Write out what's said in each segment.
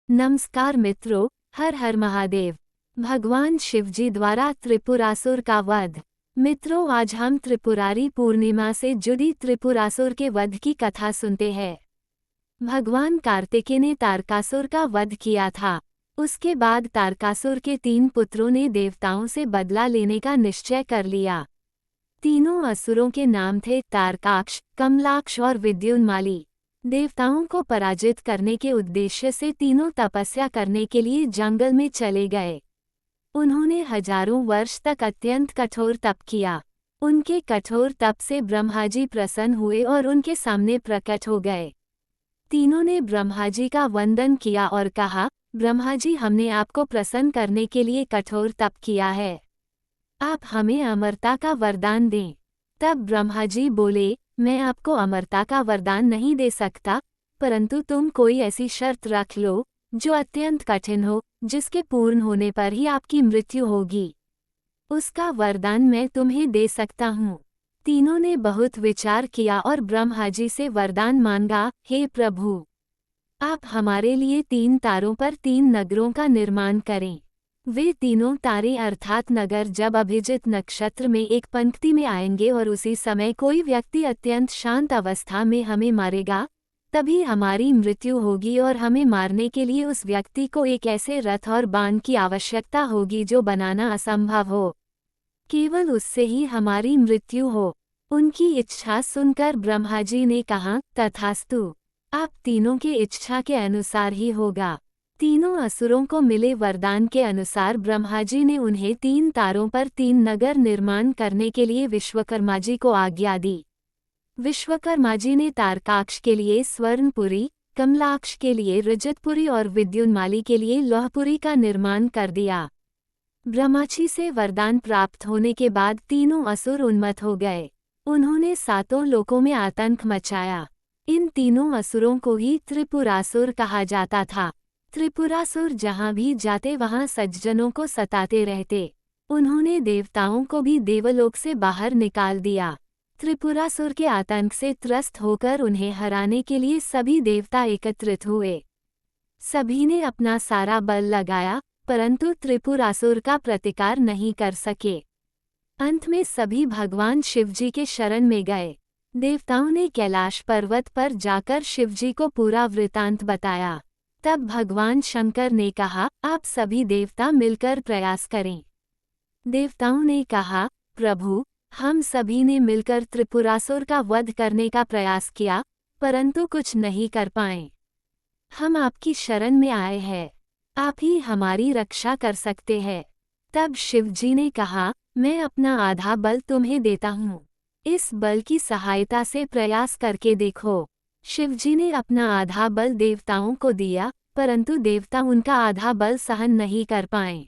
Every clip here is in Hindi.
नमस्कार मित्रों, हर हर महादेव। भगवान शिवजी द्वारा त्रिपुरासुर का वध। मित्रों, आज हम त्रिपुरारी पूर्णिमा से जुड़ी त्रिपुरासुर के वध की कथा सुनते हैं। भगवान कार्तिकेय ने तारकासुर का वध किया था। उसके बाद तारकासुर के 3 पुत्रों ने देवताओं से बदला लेने का निश्चय कर लिया। तीनों असुरों के नाम थे तारकाक्ष, कमलाक्ष और विद्युन्माली। देवताओं को पराजित करने के उद्देश्य से तीनों तपस्या करने के लिए जंगल में चले गए। उन्होंने हजारों वर्ष तक अत्यंत कठोर तप किया। उनके कठोर तप से ब्रह्मा जी प्रसन्न हुए और उनके सामने प्रकट हो गए। तीनों ने ब्रह्मा जी का वंदन किया और कहा, ब्रह्मा जी, हमने आपको प्रसन्न करने के लिए कठोर तप किया है। आप हमें अमरता का वरदान दें। तब ब्रह्मा जी बोले, मैं आपको अमरता का वरदान नहीं दे सकता, परंतु तुम कोई ऐसी शर्त रख लो जो अत्यंत कठिन हो, जिसके पूर्ण होने पर ही आपकी मृत्यु होगी। उसका वरदान मैं तुम्हें दे सकता हूँ। तीनों ने बहुत विचार किया और ब्रह्मा जी से वरदान मांगा, हे प्रभु, आप हमारे लिए 3 तारों पर 3 नगरों का निर्माण करें। वे तीनों तारे अर्थात नगर जब अभिजित नक्षत्र में एक पंक्ति में आएंगे और उसी समय कोई व्यक्ति अत्यंत शांत अवस्था में हमें मारेगा, तभी हमारी मृत्यु होगी और हमें मारने के लिए उस व्यक्ति को एक ऐसे रथ और बाण की आवश्यकता होगी जो बनाना असंभव हो। केवल उससे ही हमारी मृत्यु हो। उनकी इच्छा सुनकर ब्रह्मा जी ने कहा, तथास्तु, आप तीनों की इच्छा के अनुसार ही होगा। तीनों असुरों को मिले वरदान के अनुसार ब्रह्मा जी ने उन्हें 3 तारों पर 3 नगर निर्माण करने के लिए विश्वकर्मा जी को आज्ञा दी। विश्वकर्मा जी ने तारकाक्ष के लिए स्वर्णपुरी, कमलाक्ष के लिए रजतपुरी और विद्युन्माली के लिए लौहपुरी का निर्माण कर दिया। ब्रह्मा जी से वरदान प्राप्त होने के बाद तीनों असुर उन्मत्त हो गए। उन्होंने 7 लोकों में आतंक मचाया। इन तीनों असुरों को ही त्रिपुरासुर कहा जाता था। त्रिपुरासुर जहाँ भी जाते वहाँ सज्जनों को सताते रहते। उन्होंने देवताओं को भी देवलोक से बाहर निकाल दिया। त्रिपुरासुर के आतंक से त्रस्त होकर उन्हें हराने के लिए सभी देवता एकत्रित हुए। सभी ने अपना सारा बल लगाया, परंतु त्रिपुरासुर का प्रतिकार नहीं कर सके। अंत में सभी भगवान शिवजी के शरण में गए। देवताओं ने कैलाश पर्वत पर जाकर शिवजी को पूरा वृतांत बताया। तब भगवान शंकर ने कहा, आप सभी देवता मिलकर प्रयास करें। देवताओं ने कहा, प्रभु, हम सभी ने मिलकर त्रिपुरासुर का वध करने का प्रयास किया, परंतु कुछ नहीं कर पाए। हम आपकी शरण में आए हैं, आप ही हमारी रक्षा कर सकते हैं। तब शिवजी ने कहा, मैं अपना आधा बल तुम्हें देता हूँ। इस बल की सहायता से प्रयास करके देखो। शिवजी ने अपना आधा बल देवताओं को दिया, परंतु देवता उनका आधा बल सहन नहीं कर पाए।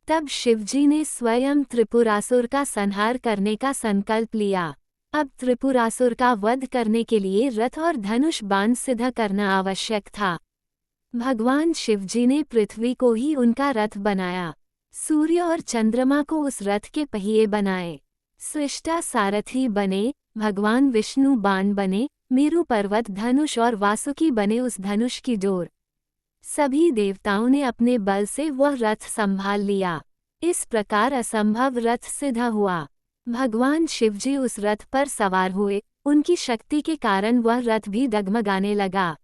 तब शिवजी ने स्वयं त्रिपुरासुर का संहार करने का संकल्प लिया। अब त्रिपुरासुर का वध करने के लिए रथ और धनुष बाण सिद्ध करना आवश्यक था। भगवान शिवजी ने पृथ्वी को ही उनका रथ बनाया। सूर्य और चंद्रमा को उस रथ के पहिए बनाए। सृष्टा सारथी बने, भगवान विष्णु बाण बने, मेरु पर्वत धनुष और वासुकी बने उस धनुष की डोर। सभी देवताओं ने अपने बल से वह रथ संभाल लिया। इस प्रकार असंभव रथ सिद्ध हुआ। भगवान शिवजी उस रथ पर सवार हुए। उनकी शक्ति के कारण वह रथ भी डगमगाने लगा।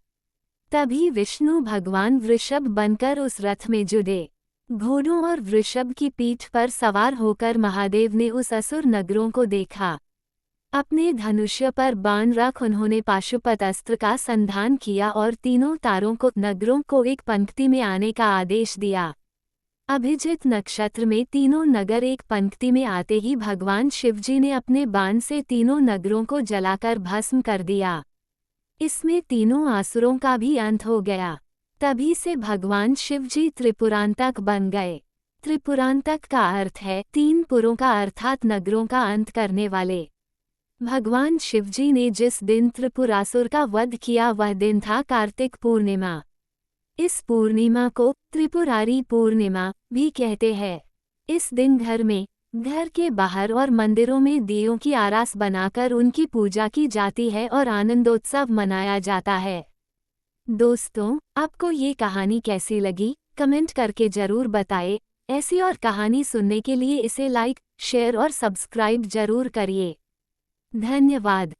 तभी विष्णु भगवान वृषभ बनकर उस रथ में जुड़े। घोड़ों और वृषभ की पीठ पर सवार होकर महादेव ने उस असुर नगरों को देखा। अपने धनुष्य पर बाण रख उन्होंने पाशुपत अस्त्र का संधान किया और तीनों तारों को नगरों को एक पंक्ति में आने का आदेश दिया। अभिजित नक्षत्र में तीनों नगर एक पंक्ति में आते ही भगवान शिवजी ने अपने बाण से तीनों नगरों को जलाकर भस्म कर दिया। इसमें तीनों आसुरों का भी अंत हो गया। तभी से भगवान शिवजी त्रिपुरांतक बन गए। त्रिपुरांतक का अर्थ है 3 पुरों का अर्थात नगरों का अंत करने वाले। भगवान शिवजी ने जिस दिन त्रिपुरासुर का वध किया वह दिन था कार्तिक पूर्णिमा। इस पूर्णिमा को त्रिपुरारी पूर्णिमा भी कहते हैं। इस दिन घर में, घर के बाहर और मंदिरों में दियों की आरास बनाकर उनकी पूजा की जाती है और आनंदोत्सव मनाया जाता है। दोस्तों, आपको ये कहानी कैसी लगी, कमेंट करके जरूर बताएं। ऐसी और कहानी सुनने के लिए इसे लाइक, शेयर और सब्सक्राइब जरूर करिए। धन्यवाद।